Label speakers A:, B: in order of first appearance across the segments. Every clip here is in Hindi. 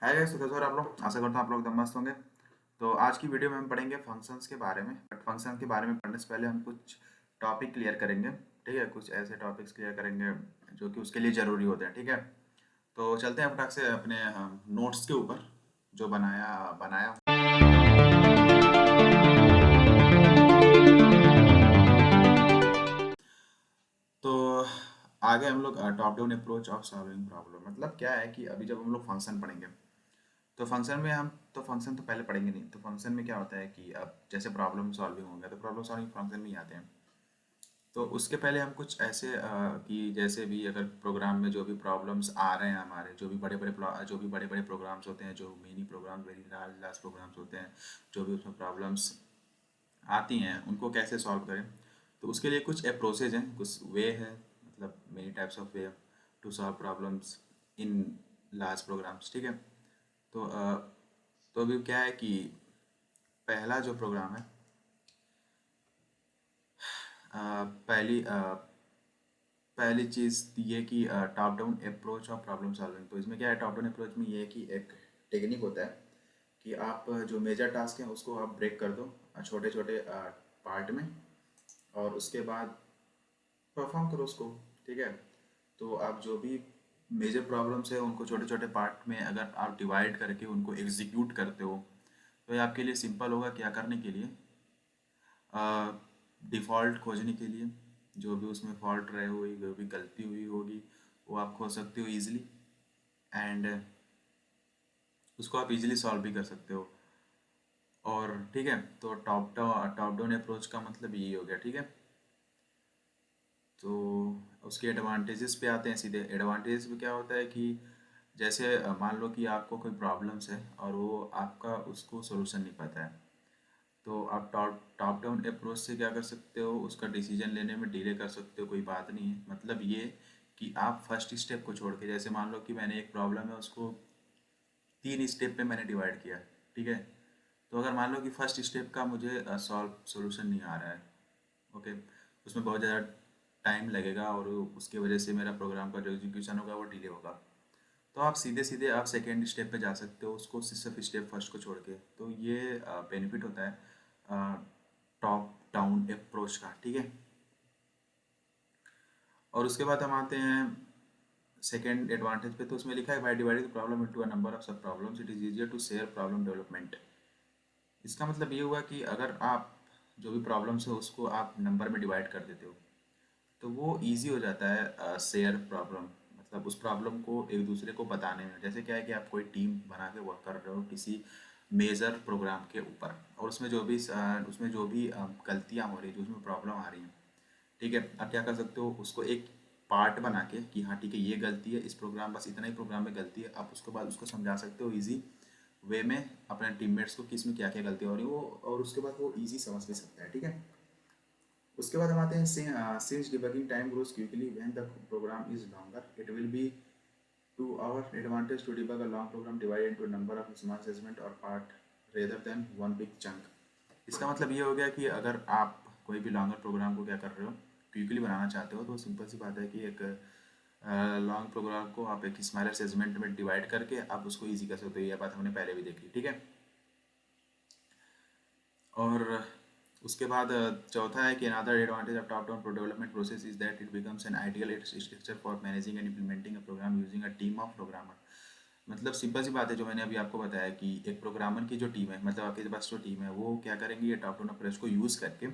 A: हाय गाइस, तो कैसे हो आप लोग। आशा करता हूँ आप लोग एकदम मस्त होंगे। तो आज की वीडियो में हम पढ़ेंगे फंक्शंस के बारे में। बट फंक्शन के बारे में पढ़ने से पहले हम कुछ टॉपिक क्लियर करेंगे। ठीक है, कुछ ऐसे टॉपिक्स क्लियर करेंगे जो कि उसके लिए ज़रूरी होते हैं। ठीक है, तो चलते हैं फटाक से अपने नोट्स के ऊपर जो बनाया बनाया। तो आगे हम लोग top down approach of solving problem, मतलब क्या है कि अभी जब हम लोग फंक्शन पढ़ेंगे तो फंक्शन में हम तो फंक्शन तो पहले पढ़ेंगे नहीं। तो फंक्शन में क्या होता है कि अब जैसे प्रॉब्लम सॉल्विंग हो गया तो प्रॉब्लम सॉल्विंग फंक्शन में ही आते हैं। तो उसके पहले हम कुछ ऐसे कि जैसे भी अगर प्रोग्राम में जो भी प्रॉब्लम्स आ रहे हैं, हमारे जो भी बड़े बड़े प्रोग्राम्स होते हैं, जो mini program very large large programs होते हैं, जो भी उसमें प्रॉब्लम्स आती हैं उनको कैसे सॉल्व करें। तो उसके लिए कुछ अप्रोचेज हैं, कुछ वे है, मतलब many types of way to solve problems in large programs. ठीक है, तो तो अभी क्या है कि पहला जो प्रोग्राम है, पहली चीज़ ये कि top down approach of problem solving. तो इसमें क्या है, टॉप डाउन अप्रोच में ये है कि एक टेक्निक होता है कि आप जो मेजर टास्क हैं उसको आप ब्रेक कर दो छोटे छोटे पार्ट में, और उसके बाद परफॉर्म करो उसको। ठीक है, तो आप जो भी मेजर प्रॉब्लम्स है उनको छोटे छोटे पार्ट में अगर आप डिवाइड करके उनको एग्जीक्यूट करते हो तो ये आपके लिए सिंपल होगा क्या करने के लिए, डिफ़ॉल्ट खोजने के लिए। जो भी उसमें फॉल्ट रहे हुई, जो भी गलती हुई होगी वो आप खोज सकते हो इजीली, एंड उसको आप इजीली सॉल्व भी कर सकते हो। और ठीक है, तो टॉप डाउन अप्रोच का मतलब यही हो गया। ठीक है, तो उसके एडवांटेजेस पे आते हैं सीधे। एडवांटेजेस में क्या होता है कि जैसे मान लो कि आपको कोई प्रॉब्लम्स है और वो आपका उसको सोल्यूशन नहीं पता है, तो आप टॉप डाउन अप्रोच से क्या कर सकते हो, उसका डिसीजन लेने में डिले कर सकते हो, कोई बात नहीं है। मतलब ये कि आप फर्स्ट स्टेप को छोड़ के, जैसे मान लो कि मैंने एक प्रॉब्लम है उसको 3 स्टेप में मैंने डिवाइड किया। ठीक है, तो अगर मान लो कि फर्स्ट स्टेप का मुझे सॉल्व सोल्यूशन नहीं आ रहा है, ओके, उसमें बहुत ज़्यादा टाइम लगेगा और उसकी वजह से मेरा प्रोग्राम का जो एग्जीक्यूशन होगा वो डिले होगा, तो आप सीधे सीधे आप सेकेंड स्टेप पे जा सकते हो उसको सिर्फ स्टेप फर्स्ट को छोड़ के। तो ये बेनिफिट होता है टॉप डाउन अप्रोच का। ठीक है, और उसके बाद हम आते हैं सेकेंड एडवांटेज पे। तो उसमें लिखा है by dividing the problem into a number of sub problems it is easier to share problem development. इसका मतलब ये हुआ कि अगर आप जो भी प्रॉब्लम्स है उसको आप नंबर में डिवाइड कर देते हो तो वो इजी हो जाता है शेयर प्रॉब्लम, मतलब उस प्रॉब्लम को एक दूसरे को बताने में। जैसे क्या है कि आप कोई टीम बना के वर्क कर रहे हो किसी मेजर प्रोग्राम के ऊपर, और उसमें जो भी गलतियाँ हो रही है, जो उसमें प्रॉब्लम आ रही हैं, ठीक है, आप क्या कर सकते हो उसको एक पार्ट बना के कि हाँ ठीक है ये गलती है इस प्रोग्राम, बस इतना ही प्रोग्राम में गलती है, आप उसके बाद उसको समझा सकते हो इजी वे में अपने टीममेट्स को कि इसमें क्या क्या गलती हो रही है वो, और उसके बाद वो इजी समझ भी सकता है। ठीक है, उसके बाद हम आते हैं since debugging time grows quickly when the program is longer it will be to our advantage to debug a long program divided into number of small segment और part rather than one big chunk. इसका मतलब ये हो गया कि अगर आप कोई भी लॉन्गर प्रोग्राम को क्या कर रहे हो, क्विकली बनाना चाहते हो, तो सिंपल सी बात है कि एक लॉन्ग प्रोग्राम को आप एक स्मॉलर सेगमेंट में डिवाइड करके आप उसको ईजी कर सकते हो। ये बात हमने पहले भी देखी। ठीक है, और उसके बाद चौथा है कि another advantage of top down development process is that it becomes an ideal structure for managing and implementing a program using a team of programmer. मतलब सिंपल सी बात है जो मैंने अभी आपको बताया कि एक प्रोग्रामर की जो टीम है, मतलब आपके पास जो टीम है वो क्या करेंगे, ये टॉप डाउन अप्रोच को यूज़ करके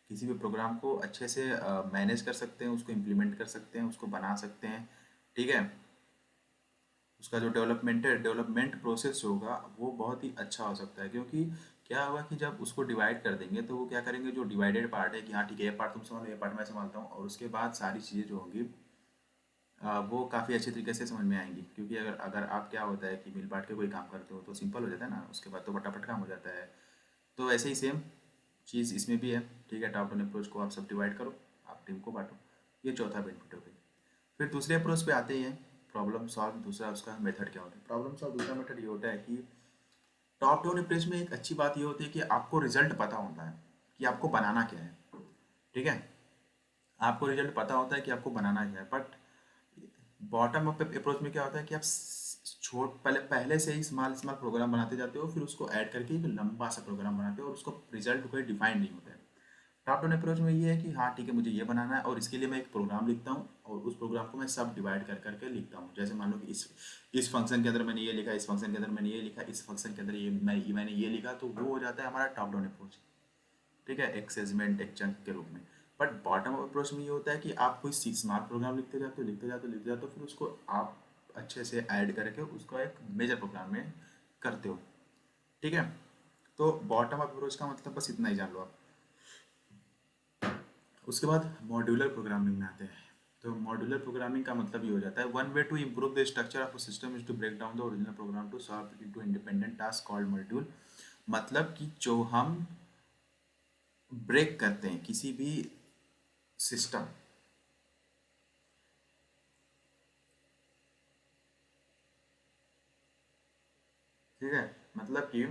A: किसी भी प्रोग्राम को अच्छे से मैनेज कर सकते हैं, उसको इम्प्लीमेंट कर सकते हैं, उसको बना सकते हैं। ठीक है, उसका जो डेवलपमेंट प्रोसेस होगा वो बहुत ही अच्छा हो सकता है, क्योंकि क्या होगा कि जब उसको डिवाइड कर देंगे तो वो क्या करेंगे, जो डिवाइडेड पार्ट है कि हाँ ठीक है ये पार्ट तुम संभालो ये पार्ट मैं संभालता हूँ, और उसके बाद सारी चीज़ें जो होंगी वो काफ़ी अच्छे तरीके से समझ में आएंगी। क्योंकि अगर अगर आप क्या होता है कि मिल बांट के कोई काम करते हो तो सिंपल हो जाता है ना, उसके बाद तो फटाफट काम हो जाता है। तो ऐसे ही सेम चीज़ इसमें भी है। ठीक है, टॉप डाउन अप्रोच को आप सब डिवाइड करो, आप टीम को बांटो, ये चौथा बेनिफिट हो गई। फिर दूसरे अप्रोच पे आते हैं प्रॉब्लम सॉल्व। दूसरा उसका मेथड क्या होता है, प्रॉब्लम सॉल्व दूसरा मेथड ये होता है कि टॉप डाउन अप्रोच में एक अच्छी बात ये होती है कि आपको रिजल्ट पता होता है कि आपको बनाना क्या है। ठीक है, आपको रिजल्ट पता होता है कि आपको बनाना क्या है, बट बॉटम अप अप्रोच में क्या होता है कि आप पहले पहले से ही स्मॉल स्मॉल प्रोग्राम बनाते जाते हो, फिर उसको ऐड करके एक लंबा सा प्रोग्राम बनाते हो और उसको रिजल्ट कोई डिफाइन नहीं होता है। टॉप डाउन अप्रोच में ये है कि हाँ ठीक है, मुझे ये बनाना है और इसके लिए मैं एक प्रोग्राम लिखता हूँ और उस प्रोग्राम को मैं सब डिवाइड कर करके लिखता हूँ। जैसे मान लो कि इस फंक्शन के अंदर मैंने ये लिखा, इस फंक्शन के अंदर मैंने ये लिखा, इस फंक्शन के अंदर मैंने ये लिखा, तो वो हो जाता है हमारा टॉप डाउन अप्रोच। ठीक है, एक सेगमेंट एक चंक के रूप में। बट बॉटम अप अप्रोच में ये होता है कि आप कोई स्मार्ट प्रोग्राम लिखते जाते हो, लिखते जाते हो, लिखते जाते हो, फिर उसको आप अच्छे से ऐड करके उसको एक मेजर प्रोग्राम में करते हो। ठीक है, तो बॉटम अप अप्रोच का मतलब बस इतना ही जान लो आप। उसके बाद मॉड्यूलर प्रोग्रामिंग में आते हैं। तो मॉड्यूलर प्रोग्रामिंग का मतलब ये हो जाता है, one way to improve the structure of a system is to break down the original program to solve into independent task called module. मतलब कि जो हम ब्रेक करते हैं किसी भी सिस्टम, ठीक है, मतलब कि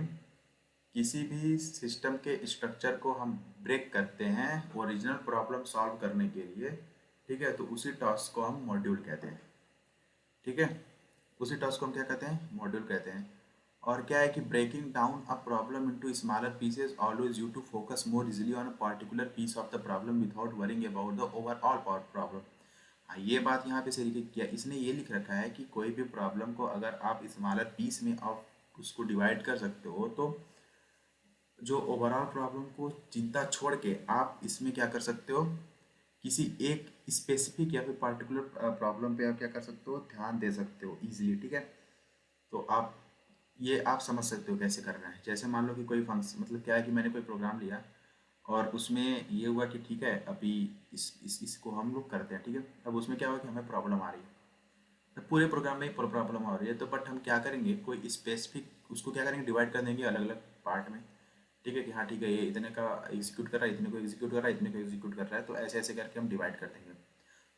A: किसी भी सिस्टम के स्ट्रक्चर को हम ब्रेक करते हैं ओरिजिनल प्रॉब्लम सॉल्व करने के लिए। ठीक है, तो उसी टास्क को हम मॉड्यूल कहते हैं। ठीक है, उसी टास्क को हम क्या कहते हैं, मॉड्यूल कहते हैं। और क्या है कि breaking down a problem into smaller pieces always you to focus more easily on a particular piece of the problem without worrying about the overall problem. हाँ, ये बात यहाँ पे सही किया, इसने ये लिख रखा है कि कोई भी प्रॉब्लम को अगर आप स्मॉलर पीस में आप उसको डिवाइड कर सकते हो, तो जो ओवरऑल प्रॉब्लम को चिंता छोड़ के आप इसमें क्या कर सकते हो, किसी एक स्पेसिफिक या फिर पार्टिकुलर प्रॉब्लम पे आप क्या कर सकते हो, ध्यान दे सकते हो इजीली। ठीक है, तो आप ये आप समझ सकते हो कैसे करना है। जैसे मान लो कि कोई फंक्शन, मतलब क्या है कि मैंने कोई प्रोग्राम लिया और उसमें ये हुआ कि ठीक है अभी इसको हम लोग करते हैं। ठीक है, अब उसमें क्या हुआ कि हमें प्रॉब्लम आ रही है, तो पूरे प्रोग्राम में ही प्रॉब्लम आ रही है, तो बट हम क्या करेंगे, कोई स्पेसिफिक उसको क्या करेंगे, डिवाइड कर देंगे अलग अलग पार्ट में। ठीक है कि हाँ ठीक है, ये इतने का एग्जीक्यूट कर रहा है, इतने को एग्जीक्यूट कर रहा है, इतने को एग्जीक्यूट कर रहा है, तो ऐसे ऐसे करके हम डिवाइड कर देंगे।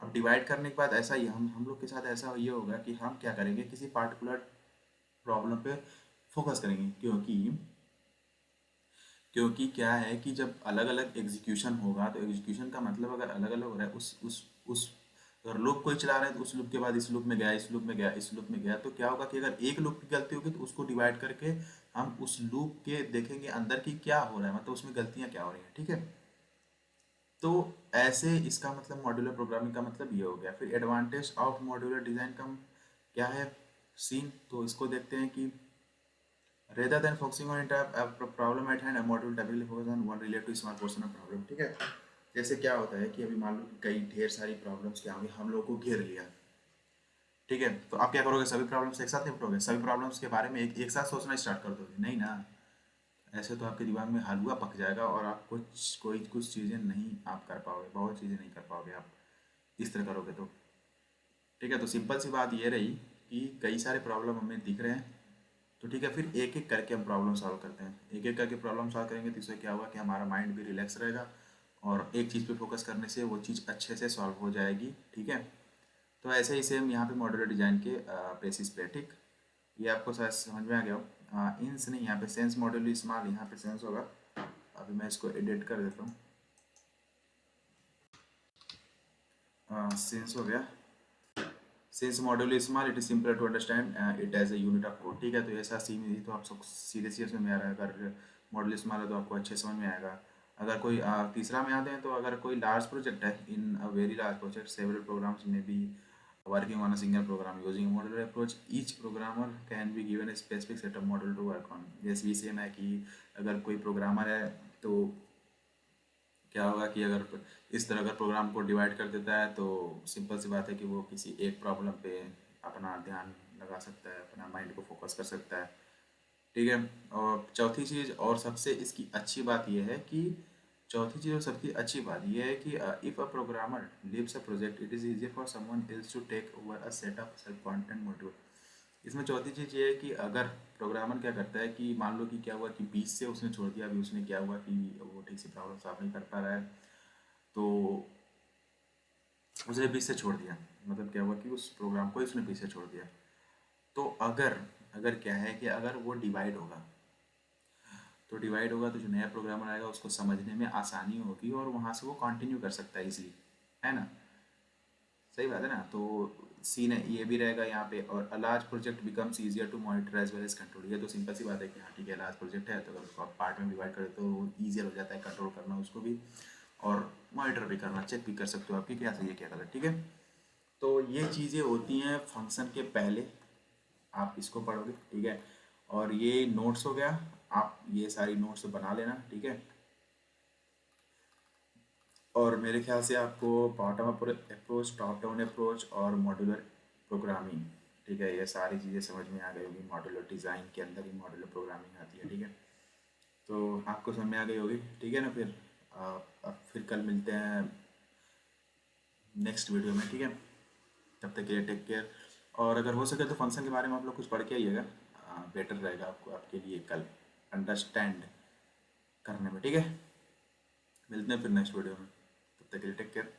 A: अब डिवाइड करने के बाद ऐसा ही हम लोग के साथ ऐसा ये होगा कि हम क्या करेंगे, किसी पार्टिकुलर प्रॉब्लम पे फोकस करेंगे। क्योंकि क्या है कि जब अलग अलग एग्जीक्यूशन होगा, तो एग्जीक्यूशन का मतलब अगर अलग अलग हो रहा है, उस अगर लूप कोई चला रहे हैं तो उस लूप के बाद इस लूप में गया, इस लूप में गया, इस लूप में गया, तो क्या होगा कि अगर एक लूप की गलती होगी तो उसको डिवाइड करके हम उस लूप के देखेंगे अंदर की क्या हो रहा है, मतलब उसमें गलतियां क्या हो रही हैं। ठीक है, तो ऐसे इसका मतलब मॉड्यूलर प्रोग्रामिंग का मतलब ये हो गया। फिर एडवांटेज ऑफ मॉड्यूलर डिजाइन का क्या है सीन, तो इसको देखते हैं कि rather than focusing on entire problem at hand, a module typically focus on one related to small portion of problem। ठीक है, जैसे क्या होता है कि अभी मान लो कि कई ढेर सारी प्रॉब्लम्स क्या होंगी, हम लोगों को घेर लिया। ठीक है, तो आप क्या करोगे, सभी प्रॉब्लम्स एक साथ निपटोगे, सभी प्रॉब्लम्स के बारे में एक साथ सोचना स्टार्ट कर दोगे, नहीं ना। ऐसे तो आपके दिमाग में हलवा पक जाएगा और आप कुछ चीज़ें नहीं आप कर पाओगे, बहुत चीज़ें नहीं कर पाओगे आप इस तरह करोगे तो। ठीक है, तो सिंपल सी बात ये रही कि कई सारे प्रॉब्लम हमें दिख रहे हैं, तो ठीक है, फिर एक एक करके हम प्रॉब्लम सॉल्व करते हैं। एक एक करके प्रॉब्लम सॉल्व करेंगे तो इससे क्या होगा कि हमारा माइंड भी रिलैक्स रहेगा और एक चीज़ पे फोकस करने से वो चीज़ अच्छे से सॉल्व हो जाएगी। ठीक है, तो ऐसे ही सेम यहाँ पे मॉड्यूलर डिजाइन के बेसिस पे। ठीक, ये आपको शायद समझ में आ गया हो। इंस नहीं, यहाँ पे सेंस मॉड्यूल स्मॉल, यहाँ पे सेंस होगा। अभी मैं इसको एडिट कर देता हूँ, सेंस हो गया। Since module is small it is simple to understand it as a unit of code. ठीक है, तो ऐसा सी में तो आप सब सीधे सीधे समझ में आ रहा है। अगर मॉड्यूल स्मॉल है तो आपको अच्छे समझ में आएगा। अगर कोई तीसरा में आते हैं, तो अगर कोई लार्ज प्रोजेक्ट है, in a very large project several programs may be working on a single program using a modular approach, each programmer can be given a specific set of module to work on। जैसे भी सेम है कि अगर कोई प्रोग्रामर है तो क्या होगा कि अगर इस तरह अगर प्रोग्राम को डिवाइड कर देता है, तो सिंपल सी बात है कि वो किसी एक प्रॉब्लम पे अपना ध्यान लगा सकता है, अपना माइंड को फोकस कर सकता है। ठीक है, और चौथी चीज़ और सबसे इसकी अच्छी बात यह है कि चौथी चीज़ और सबसे अच्छी बात यह है कि if a programmer leaves a project it is easy for someone else to take over a set of self content module. इसमें चौथी चीज़ ये है कि अगर प्रोग्रामर क्या करता है कि मान लो कि क्या हुआ कि 20 से उसने छोड़ दिया, अभी उसने क्या हुआ कि वो ठीक से प्रॉब्लम सॉल्व नहीं कर पा रहा है, तो उसने 20 से छोड़ दिया। मतलब क्या हुआ कि उस प्रोग्राम को उसने 20 से छोड़ दिया। तो अगर अगर क्या है कि अगर वो डिवाइड होगा, तो डिवाइड होगा तो जो नया प्रोग्रामर आएगा उसको समझने में आसानी होगी और वहाँ से वो कंटिन्यू कर सकता है इजीली, है ना। सही बात है ना। तो सीन है ये भी रहेगा यहाँ पे। और a large project becomes easier to monitor as well as control. ये तो सिंपल सी बात है कि हाँ ठीक है, लार्ज प्रोजेक्ट है तो अगर उसको आप पार्ट में डिवाइड करें तो ईजियर हो जाता है कंट्रोल करना उसको भी, और मॉनिटर भी करना, चेक भी कर सकते हो आपकी क्या सही है क्या गलत, ठीक है। तो ये चीज़ें होती हैं फंक्शन के पहले, आप इसको पढ़ोगे, ठीक है। और ये नोट्स हो गया, आप ये सारी नोट्स बना लेना, ठीक है। और मेरे ख्याल से आपको bottom up approach, top down approach और मॉड्यूलर प्रोग्रामिंग, ठीक है, ये सारी चीज़ें समझ में आ गई होगी। मॉड्यूलर डिज़ाइन के अंदर ही मॉड्यूलर प्रोग्रामिंग आती है, ठीक है। तो आपको समझ में आ गई होगी, ठीक है ना। फिर अब फिर कल मिलते हैं नेक्स्ट वीडियो में, ठीक है। तब तक के लिए टेक केयर। और अगर हो सके तो फंक्शन के बारे में आप लोग कुछ पढ़ के आइएगा, बेटर रहेगा आपको, आपके लिए कल अंडरस्टैंड करने में, ठीक है। मिलते हैं फिर नेक्स्ट वीडियो में, तब तक के लिए टेक केयर।